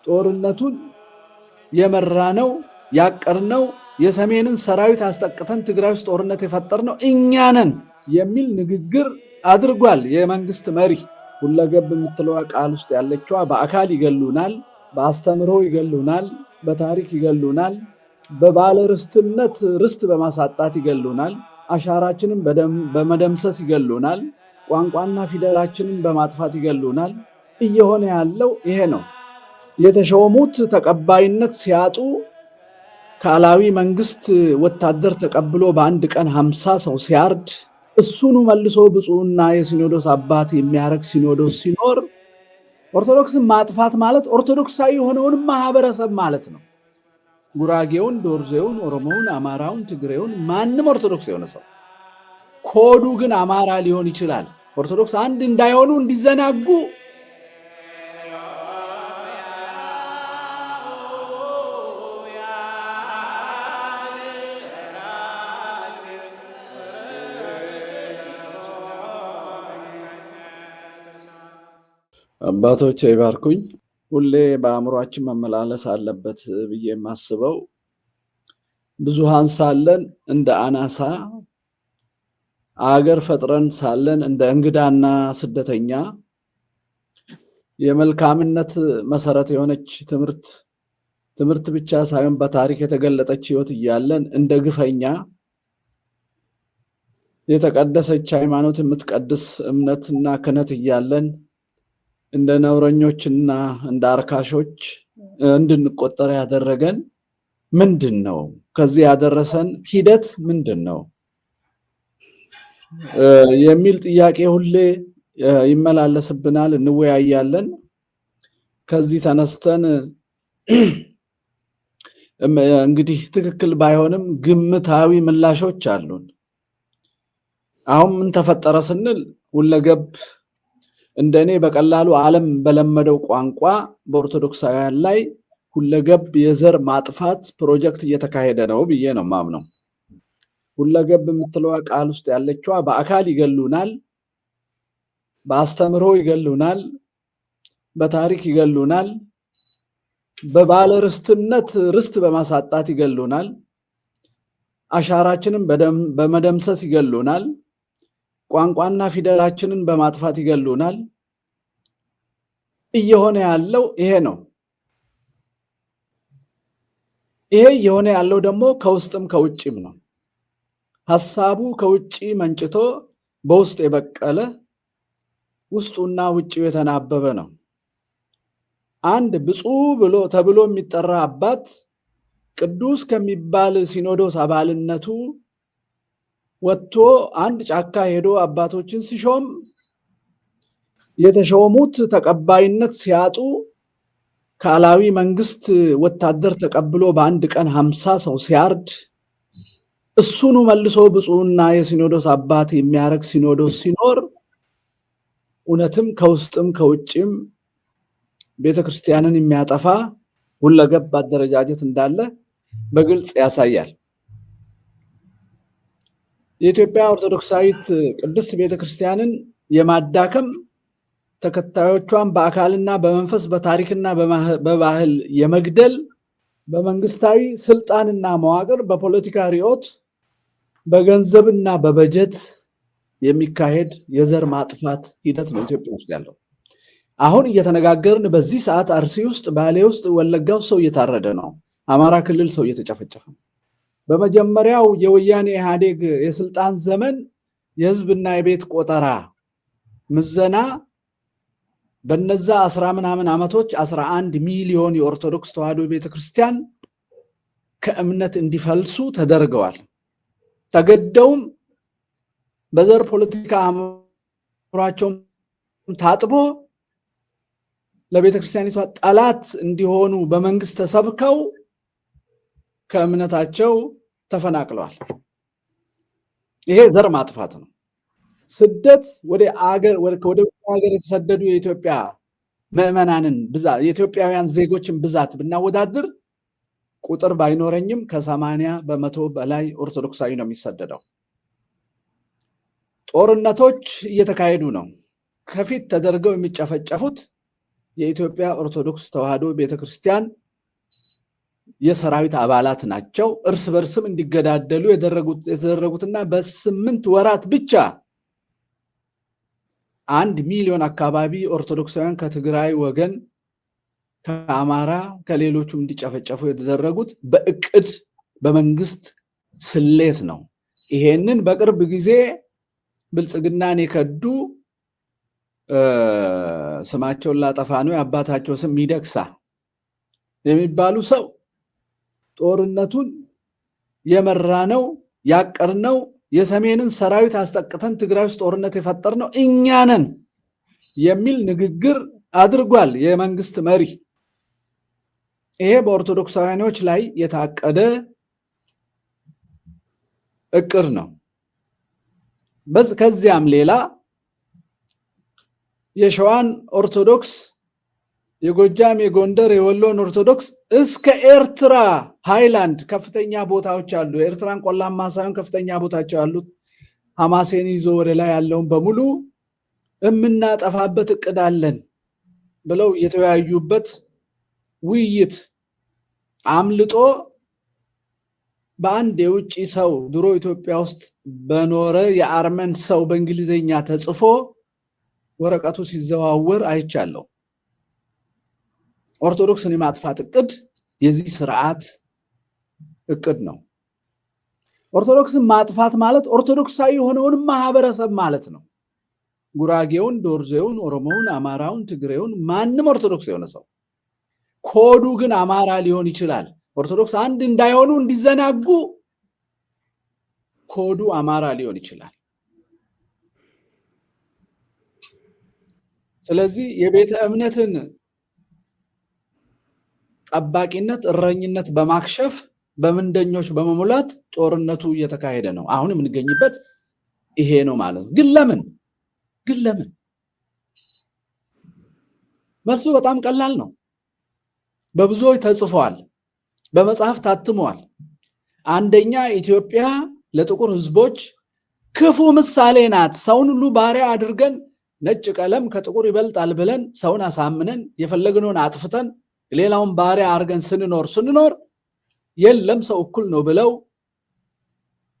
ጦርነቱን የመራነው ያቀርነው የሰሜንን ሰራዊት አስጠቅተን ትግራይ ውስጥ ጦርነት የፈጠርነው እኛ ነን የሚል ንግግር አድርጓል። የመንግስት መሪ ሁለገብ የምትለው ቃል ውስጥ ያለችዋ በአካል ይገሉናል፣ በአስተምሮ ይገሉናል፣ በታሪክ ይገሉናል፣ በባለ ርስትነት ርስት በማሳጣት ይገሉናል፣ አሻራችንን በመደምሰስ ይገሉናል፣ ቋንቋና ፊደላችንን በማጥፋት ይገሉናል። እየሆነ ያለው ይሄ ነው። የተሾሙት ተቀባይነት ሲያጡ ካላዊ መንግስት ወታደር ተቀብሎ በአንድ ቀን 50 ሰው ሲያርድ እሱኑ መልሶ ብፁዕና የሲኖዶስ አባት የሚያረግ ሲኖዶስ ሲኖር ኦርቶዶክስን ማጥፋት ማለት ኦርቶዶክሳዊ የሆነውን ማህበረሰብ ማለት ነው። ጉራጌውን፣ ዶርዜውን፣ ኦሮሞውን፣ አማራውን፣ ትግሬውን ማንም ኦርቶዶክስ የሆነ ሰው ኮዱ ግን አማራ ሊሆን ይችላል። ኦርቶዶክስ አንድ እንዳይሆኑ እንዲዘናጉ አባቶች ይባርኩኝ። ሁሌ በአእምሯችን መመላለስ አለበት ብዬ የማስበው ብዙሃን ሳለን እንደ አናሳ አገር ፈጥረን ሳለን እንደ እንግዳና ስደተኛ የመልካምነት መሰረት የሆነች ትምህርት ብቻ ሳይሆን በታሪክ የተገለጠች ህይወት እያለን እንደ ግፈኛ የተቀደሰች ሃይማኖት የምትቀድስ እምነትና ክህነት እያለን እንደ ነውረኞችና እንደ አርካሾች እንድንቆጠር ያደረገን ምንድን ነው? ከዚህ ያደረሰን ሂደት ምንድን ነው የሚል ጥያቄ ሁሌ ይመላለስብናል፣ እንወያያለን። ከዚህ ተነስተን እንግዲህ ትክክል ባይሆንም ግምታዊ ምላሾች አሉን። አሁን ምን ተፈጠረ ስንል ሁለገብ እንደኔ በቀላሉ ዓለም በለመደው ቋንቋ በኦርቶዶክሳውያን ላይ ሁለገብ የዘር ማጥፋት ፕሮጀክት እየተካሄደ ነው ብዬ ነው ማምነው። ሁለገብ የምትለው ቃል ውስጥ ያለችዋ በአካል ይገሉናል፣ በአስተምሮ ይገሉናል፣ በታሪክ ይገሉናል፣ በባለ ርስትነት ርስት በማሳጣት ይገሉናል፣ አሻራችንን በመደምሰስ ይገሉናል፣ ቋንቋና ፊደላችንን በማጥፋት ይገሉናል። እየሆነ ያለው ይሄ ነው። ይሄ እየሆነ ያለው ደግሞ ከውስጥም ከውጭም ነው። ሐሳቡ ከውጭ መንጭቶ በውስጥ የበቀለ ውስጡና ውጭው የተናበበ ነው። አንድ ብፁዕ ተብሎ የሚጠራ አባት ቅዱስ ከሚባል ሲኖዶስ አባልነቱ ወጥቶ አንድ ጫካ ሄዶ አባቶችን ሲሾም የተሾሙት ተቀባይነት ሲያጡ ካላዊ መንግስት ወታደር ተቀብሎ በአንድ ቀን 50 ሰው ሲያርድ እሱኑ መልሶ ብፁዕና የሲኖዶስ አባት የሚያረግ ሲኖዶስ ሲኖር እውነትም ከውስጥም ከውጭም ቤተክርስቲያንን የሚያጠፋ ሁለገብ አደረጃጀት እንዳለ በግልጽ ያሳያል። የኢትዮጵያ ኦርቶዶክሳዊት ቅድስት ቤተክርስቲያንን የማዳከም ተከታዮቿን በአካልና በመንፈስ በታሪክና በባህል የመግደል በመንግስታዊ ስልጣንና መዋቅር በፖለቲካ ርዕዮት በገንዘብና በበጀት የሚካሄድ የዘር ማጥፋት ሂደት ነው ኢትዮጵያ ውስጥ ያለው። አሁን እየተነጋገርን በዚህ ሰዓት አርሲ ውስጥ፣ ባሌ ውስጥ፣ ወለጋ ውስጥ ሰው እየታረደ ነው። አማራ ክልል ሰው እየተጨፈጨፈ ነው። በመጀመሪያው የወያኔ ኢህአዴግ የስልጣን ዘመን የህዝብና የቤት ቆጠራ ምዘና በነዛ 10 ምናምን ዓመቶች 11 ሚሊዮን የኦርቶዶክስ ተዋሕዶ ቤተክርስቲያን ከእምነት እንዲፈልሱ ተደርገዋል። ተገደውም በዘር ፖለቲካ አእምሯቸው ታጥቦ ለቤተክርስቲያኒቷ ጠላት እንዲሆኑ በመንግስት ተሰብከው ከእምነታቸው ተፈናቅለዋል። ይሄ ዘር ማጥፋት ነው። ስደት ወደ ሀገር የተሰደዱ የኢትዮጵያ ምዕመናንን ብዛት የኢትዮጵያውያን ዜጎችን ብዛት ብናወዳድር ቁጥር ባይኖረኝም ከ80% በላይ ኦርቶዶክሳዊ ነው የሚሰደደው። ጦርነቶች እየተካሄዱ ነው። ከፊት ተደርገው የሚጨፈጨፉት የኢትዮጵያ ኦርቶዶክስ ተዋሕዶ ቤተክርስቲያን የሰራዊት አባላት ናቸው። እርስ በርስም እንዲገዳደሉ የተደረጉትና በ8 ወራት ብቻ 1 ሚሊዮን አካባቢ ኦርቶዶክሳውያን ከትግራይ ወገን ከአማራ ከሌሎቹም እንዲጨፈጨፉ የተደረጉት በእቅድ በመንግስት ስሌት ነው። ይሄንን በቅርብ ጊዜ ብልጽግናን የከዱ ስማቸውን ላጠፋ ነው የአባታቸው ስም ሚደቅሳ የሚባሉ ሰው ጦርነቱን የመራነው ያቀርነው የሰሜንን ሰራዊት አስጠቅተን ትግራይ ውስጥ ጦርነት የፈጠርነው እኛ ነን የሚል ንግግር አድርጓል የመንግስት መሪ። ይሄ በኦርቶዶክሳውያኖች ላይ የታቀደ እቅድ ነው። ከዚያም ሌላ የሸዋን ኦርቶዶክስ፣ የጎጃም፣ የጎንደር፣ የወሎን ኦርቶዶክስ እስከ ኤርትራ ሃይላንድ ከፍተኛ ቦታዎች አሉ። የኤርትራን ቆላማ ሳይሆን ከፍተኛ ቦታዎች አሉት። ሐማሴን ይዞ ወደ ላይ ያለውን በሙሉ የምናጠፋበት እቅድ አለን ብለው የተወያዩበት ውይይት አምልጦ በአንድ የውጭ ሰው ድሮ ኢትዮጵያ ውስጥ በኖረ የአርመን ሰው በእንግሊዝኛ ተጽፎ ወረቀቱ ሲዘዋወር አይቻለሁ። ኦርቶዶክስን የማጥፋት እቅድ የዚህ ስርዓት እቅድ ነው። ኦርቶዶክስን ማጥፋት ማለት ኦርቶዶክሳዊ የሆነውን ማህበረሰብ ማለት ነው። ጉራጌውን፣ ዶርዜውን፣ ኦሮሞውን፣ አማራውን፣ ትግሬውን ማንም ኦርቶዶክስ የሆነ ሰው ኮዱ ግን አማራ ሊሆን ይችላል። ኦርቶዶክስ አንድ እንዳይሆኑ እንዲዘናጉ ኮዱ አማራ ሊሆን ይችላል። ስለዚህ የቤተ እምነትን ጠባቂነት፣ እረኝነት በማክሸፍ በምንደኞች በመሙላት ጦርነቱ እየተካሄደ ነው። አሁን የምንገኝበት ይሄ ነው ማለት ነው። ግን ለምን? መልሱ በጣም ቀላል ነው። በብዙዎች ተጽፏል፣ በመጽሐፍ ታትሟል። አንደኛ ኢትዮጵያ ለጥቁር ህዝቦች ክፉ ምሳሌ ናት። ሰውን ሁሉ ባሪያ አድርገን ነጭ ቀለም ከጥቁር ይበልጣል ብለን ሰውን አሳምነን የፈለግነውን አጥፍተን ሌላውን ባሪያ አድርገን ስንኖር የለም ሰው እኩል ነው ብለው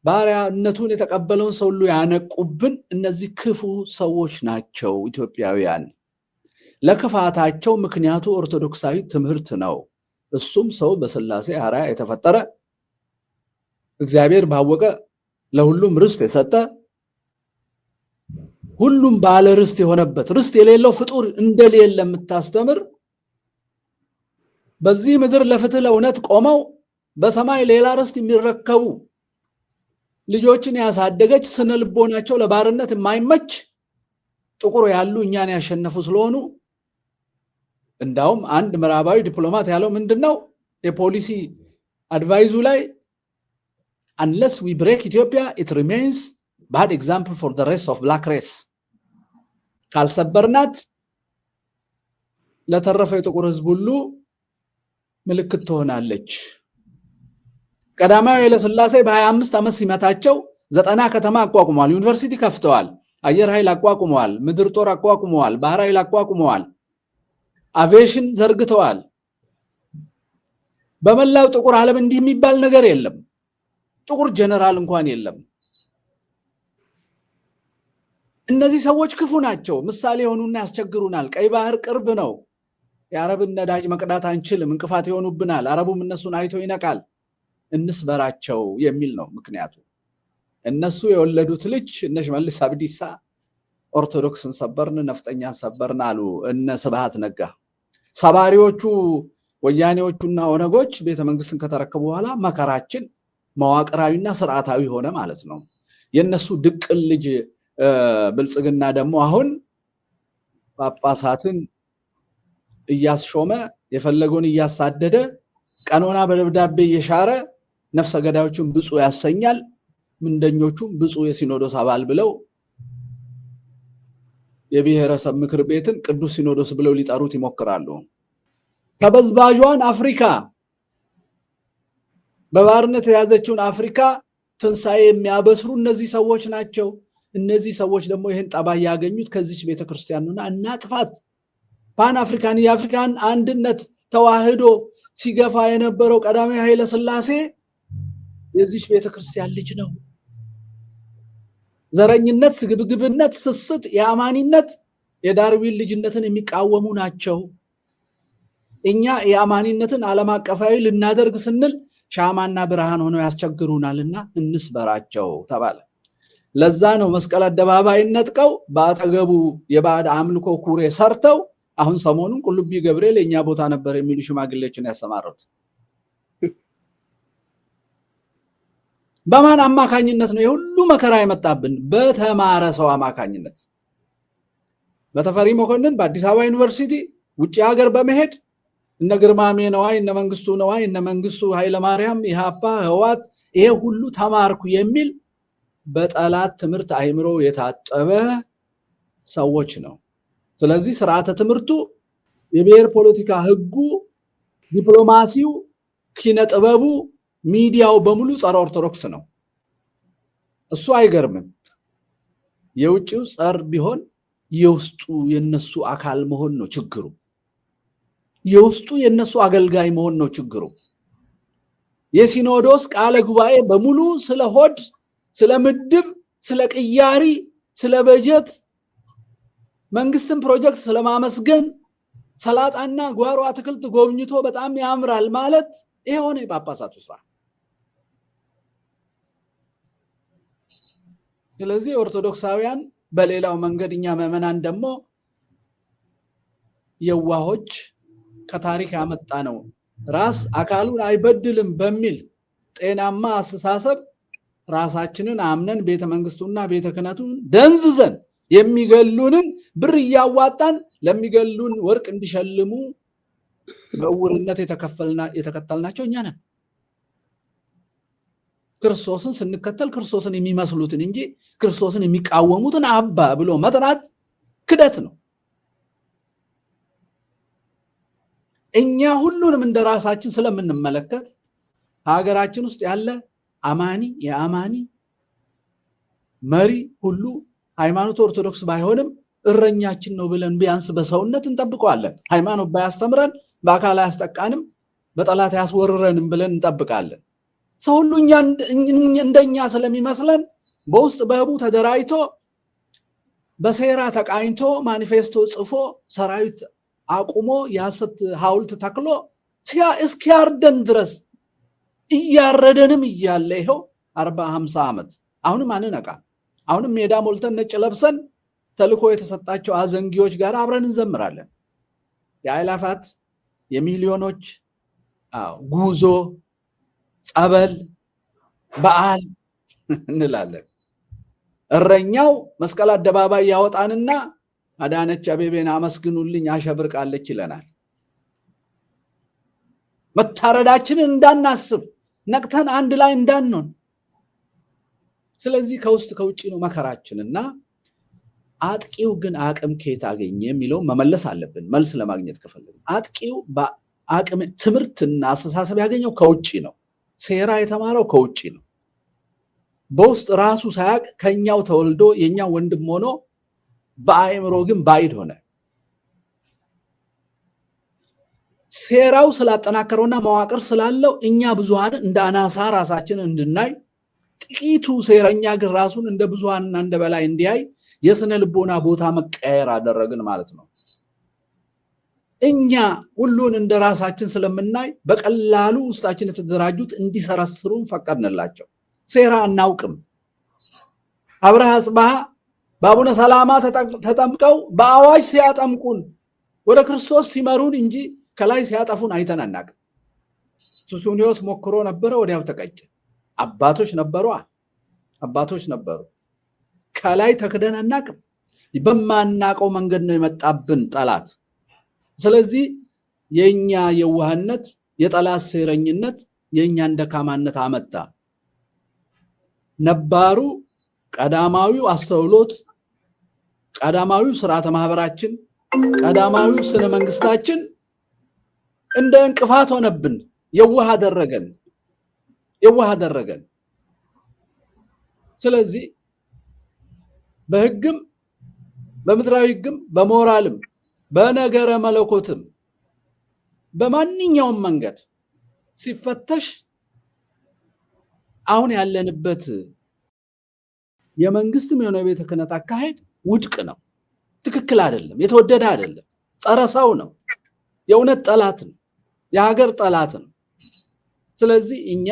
ባሪያነቱን የተቀበለውን ሰው ሁሉ ያነቁብን እነዚህ ክፉ ሰዎች ናቸው ኢትዮጵያውያን። ለክፋታቸው ምክንያቱ ኦርቶዶክሳዊ ትምህርት ነው። እሱም ሰው በስላሴ አርአያ የተፈጠረ እግዚአብሔር ባወቀ ለሁሉም ርስት የሰጠ ሁሉም ባለ ርስት የሆነበት ርስት የሌለው ፍጡር እንደሌለ የምታስተምር በዚህ ምድር ለፍትህ ለእውነት ቆመው በሰማይ ሌላ ርስት የሚረከቡ ልጆችን ያሳደገች ስነ ልቦናቸው ለባርነት የማይመች ጥቁር ያሉ እኛን ያሸነፉ ስለሆኑ እንዳውም አንድ ምዕራባዊ ዲፕሎማት ያለው ምንድነው የፖሊሲ አድቫይዙ ላይ unless we break Ethiopia it remains bad example for the rest of black race ካልሰበርናት ለተረፈው የጥቁር ህዝብ ሁሉ ምልክት ትሆናለች። ቀዳማዊ ኃይለ ሥላሴ በ25 ዓመት ሲመታቸው 90 ከተማ አቋቁመዋል፣ ዩኒቨርሲቲ ከፍተዋል፣ አየር ኃይል አቋቁመዋል፣ ምድር ጦር አቋቁመዋል፣ ባህር ኃይል አቋቁመዋል፣ አቪዬሽን ዘርግተዋል። በመላው ጥቁር ዓለም እንዲህ የሚባል ነገር የለም። ጥቁር ጀነራል እንኳን የለም። እነዚህ ሰዎች ክፉ ናቸው፣ ምሳሌ ሆኑና ያስቸግሩናል። ቀይ ባህር ቅርብ ነው፣ የአረብን ነዳጅ መቅዳት አንችልም፣ እንቅፋት ይሆኑብናል፣ አረቡም እነሱን አይቶ ይነቃል፣ እንስበራቸው የሚል ነው ምክንያቱ። እነሱ የወለዱት ልጅ እነ ሽመልስ አብዲሳ ኦርቶዶክስን ሰበርን፣ ነፍጠኛን ሰበርን አሉ እነ ስብሃት ነጋ። ሰባሪዎቹ ወያኔዎቹና ኦነጎች ቤተመንግስትን ከተረከቡ በኋላ መከራችን መዋቅራዊና ስርዓታዊ ሆነ ማለት ነው። የነሱ ድቅል ልጅ ብልጽግና ደግሞ አሁን ጳጳሳትን እያስሾመ የፈለገውን እያሳደደ ቀኖና በደብዳቤ እየሻረ ነፍሰ ገዳዮቹን ብፁዕ ያሰኛል፣ ምንደኞቹም ብፁዕ የሲኖዶስ አባል ብለው የብሔረሰብ ምክር ቤትን ቅዱስ ሲኖዶስ ብለው ሊጠሩት ይሞክራሉ። ተበዝባጇን አፍሪካ በባርነት የያዘችውን አፍሪካ ትንሳኤ የሚያበስሩ እነዚህ ሰዎች ናቸው። እነዚህ ሰዎች ደግሞ ይህን ጠባይ ያገኙት ከዚች ቤተክርስቲያን ነውና እናጥፋት ፓን አፍሪካን የአፍሪካን አንድነት ተዋህዶ ሲገፋ የነበረው ቀዳማዊ ኃይለ ሥላሴ የዚህ ቤተክርስቲያን ልጅ ነው። ዘረኝነት፣ ስግብግብነት፣ ስስት፣ የአማኒነት የዳርዊን ልጅነትን የሚቃወሙ ናቸው። እኛ የአማኒነትን ዓለም አቀፋዊ ልናደርግ ስንል ሻማና ብርሃን ሆነው ያስቸግሩናልና እንስበራቸው ተባለ። ለዛ ነው መስቀል አደባባይ ነጥቀው በአጠገቡ የባዕድ አምልኮ ኩሬ ሰርተው አሁን ሰሞኑን ቁልቢ ገብርኤል የኛ ቦታ ነበር የሚሉ ሽማግሌዎችን ያሰማሩት። በማን አማካኝነት ነው የሁሉ መከራ የመጣብን? በተማረ ሰው አማካኝነት። በተፈሪ መኮንን በአዲስ አበባ ዩኒቨርሲቲ ውጪ ሀገር በመሄድ እነ ግርማሜ ነዋይ፣ እነ መንግስቱ ነዋይ፣ እነ መንግስቱ ኃይለማርያም፣ ኢሃፓ፣ ህወሓት ይሄ ሁሉ ተማርኩ የሚል በጠላት ትምህርት አይምሮ የታጠበ ሰዎች ነው። ስለዚህ ስርዓተ ትምህርቱ፣ የብሔር ፖለቲካ ህጉ፣ ዲፕሎማሲው፣ ኪነ ጥበቡ፣ ሚዲያው በሙሉ ጸረ ኦርቶዶክስ ነው። እሱ አይገርምም። የውጭው ጸር ቢሆን የውስጡ የነሱ አካል መሆን ነው ችግሩ። የውስጡ የነሱ አገልጋይ መሆን ነው ችግሩ። የሲኖዶስ ቃለ ጉባኤ በሙሉ ስለ ሆድ፣ ስለ ምድብ፣ ስለ ቅያሪ፣ ስለ በጀት፣ መንግስትን ፕሮጀክት ስለማመስገን፣ ሰላጣና ጓሮ አትክልት ጎብኝቶ በጣም ያምራል ማለት ይሄ ሆነ የጳጳሳቱ ስራ። ስለዚህ ኦርቶዶክሳውያን በሌላው መንገድኛ ምዕመናን ደግሞ የዋሆች ከታሪክ ያመጣ ነው ራስ አካሉን አይበድልም በሚል ጤናማ አስተሳሰብ ራሳችንን አምነን ቤተ መንግስቱና ቤተ ክህነቱን ደንዝዘን የሚገሉንን ብር እያዋጣን ለሚገሉን ወርቅ እንዲሸልሙ በእውርነት የተከተልናቸው እኛ ነን። ክርስቶስን ስንከተል ክርስቶስን የሚመስሉትን እንጂ ክርስቶስን የሚቃወሙትን አባ ብሎ መጥራት ክደት ነው። እኛ ሁሉንም እንደራሳችን ስለምንመለከት ሀገራችን ውስጥ ያለ አማኒ የአማኒ መሪ ሁሉ ሃይማኖት ኦርቶዶክስ ባይሆንም እረኛችን ነው ብለን ቢያንስ በሰውነት እንጠብቀዋለን። ሃይማኖት ባያስተምረን በአካል አያስጠቃንም በጠላት ያስወርረንም ብለን እንጠብቃለን። ሰው ሁሉ እንደኛ ስለሚመስለን በውስጥ በህቡ ተደራጅቶ በሴራ ተቃኝቶ ማኒፌስቶ ጽፎ ሰራዊት አቁሞ የሐሰት ሐውልት ተክሎ እስኪያርደን ድረስ እያረደንም እያለ ይኸው 40-50 ዓመት አሁንም አንነቃ። አሁንም ሜዳ ሞልተን ነጭ ለብሰን ተልኮ የተሰጣቸው አዘንጊዎች ጋር አብረን እንዘምራለን። የአይላፋት የሚሊዮኖች ጉዞ፣ ጸበል፣ በዓል እንላለን። እረኛው መስቀል አደባባይ ያወጣንና አዳነች አቤቤን አመስግኑልኝ አሸብርቃለች ይለናል። መታረዳችንን እንዳናስብ ነቅተን አንድ ላይ እንዳንሆን። ስለዚህ ከውስጥ ከውጭ ነው መከራችንና አጥቂው ግን አቅም ከየት አገኘ የሚለውን መመለስ አለብን። መልስ ለማግኘት ከፈለግን አጥቂው በአቅም ትምህርትና አስተሳሰብ ያገኘው ከውጭ ነው። ሴራ የተማረው ከውጭ ነው። በውስጥ ራሱ ሳያቅ ከኛው ተወልዶ የኛው ወንድም ሆኖ በአእምሮ ግን ባይድ ሆነ። ሴራው ስላጠናከረውና መዋቅር ስላለው እኛ ብዙሃን እንደ አናሳ ራሳችንን እንድናይ፣ ጥቂቱ ሴረኛ ግን ራሱን እንደ ብዙሃንና እንደ በላይ እንዲያይ የስነ ልቦና ቦታ መቀየር አደረግን ማለት ነው። እኛ ሁሉን እንደ ራሳችን ስለምናይ በቀላሉ ውስጣችን የተደራጁት እንዲሰረስሩን ፈቀድንላቸው። ሴራ አናውቅም። አብርሃ አጽብሃ በአቡነ ሰላማ ተጠምቀው በአዋጅ ሲያጠምቁን ወደ ክርስቶስ ሲመሩን እንጂ ከላይ ሲያጠፉን አይተን አናውቅም። ሱስንዮስ ሞክሮ ነበረ፣ ወዲያው ተቀጨ። አባቶች ነበሩ። ከላይ ተክደን አናውቅም። በማናውቀው መንገድ ነው የመጣብን ጠላት። ስለዚህ የኛ የዋህነት የጠላት ሴረኝነት የኛን ደካማነት አመጣ። ነባሩ ቀዳማዊው አስተውሎት፣ ቀዳማዊው ስርዓተ ማህበራችን፣ ቀዳማዊው ስነ መንግስታችን እንደ እንቅፋት ሆነብን። የዋህ አደረገን። ስለዚህ በህግም በምድራዊ ህግም በሞራልም በነገረ መለኮትም በማንኛውም መንገድ ሲፈተሽ አሁን ያለንበት የመንግስትም የሆነ ቤተ ክህነት አካሄድ ውድቅ ነው፣ ትክክል አይደለም፣ የተወደደ አይደለም፣ ጸረ ሰው ነው፣ የእውነት ጠላት ነው፣ የሀገር ጠላት ነው። ስለዚህ እኛ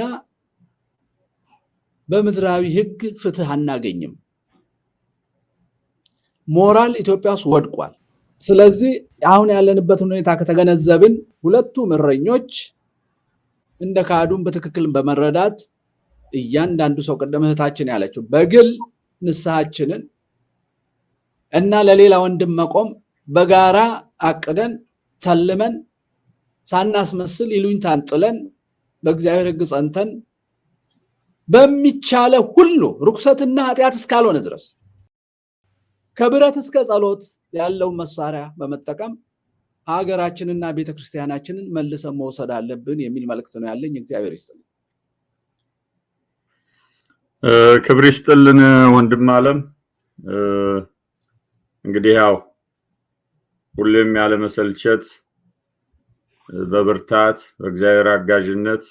በምድራዊ ህግ ፍትህ አናገኝም። ሞራል ኢትዮጵያ ውስጥ ወድቋል። ስለዚህ አሁን ያለንበትን ሁኔታ ከተገነዘብን ሁለቱም እረኞች እንደ ካዱን በትክክል በመረዳት እያንዳንዱ ሰው ቀደም እህታችን ያለችው በግል ንስሐችንን እና ለሌላ ወንድም መቆም በጋራ አቅደን ተልመን ሳናስመስል ይሉኝታን ጥለን በእግዚአብሔር ህግ ጸንተን በሚቻለ ሁሉ ርኩሰትና ኃጢአት እስካልሆነ ድረስ ከብረት እስከ ጸሎት ያለው መሳሪያ በመጠቀም ሀገራችንና ቤተክርስቲያናችንን መልሰን መውሰድ አለብን የሚል መልእክት ነው ያለኝ። እግዚአብሔር ይስጥልኝ። ክብር ይስጥልን ወንድም ዓለም። እንግዲህ ያው ሁሌም ያለ መሰልቸት በብርታት በእግዚአብሔር አጋዥነት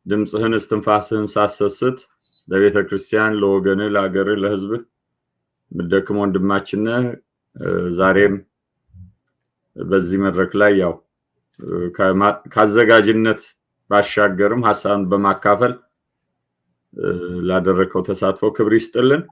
ድምጽህን እስትንፋስህን ሳሰስት ለቤተ ክርስቲያን ለወገን ለሀገር ለህዝብ ምደክም ወንድማችን ዛሬም በዚህ መድረክ ላይ ያው ካዘጋጅነት ባሻገርም ሐሳብን በማካፈል ላደረከው ተሳትፎ ክብር ይስጥልን።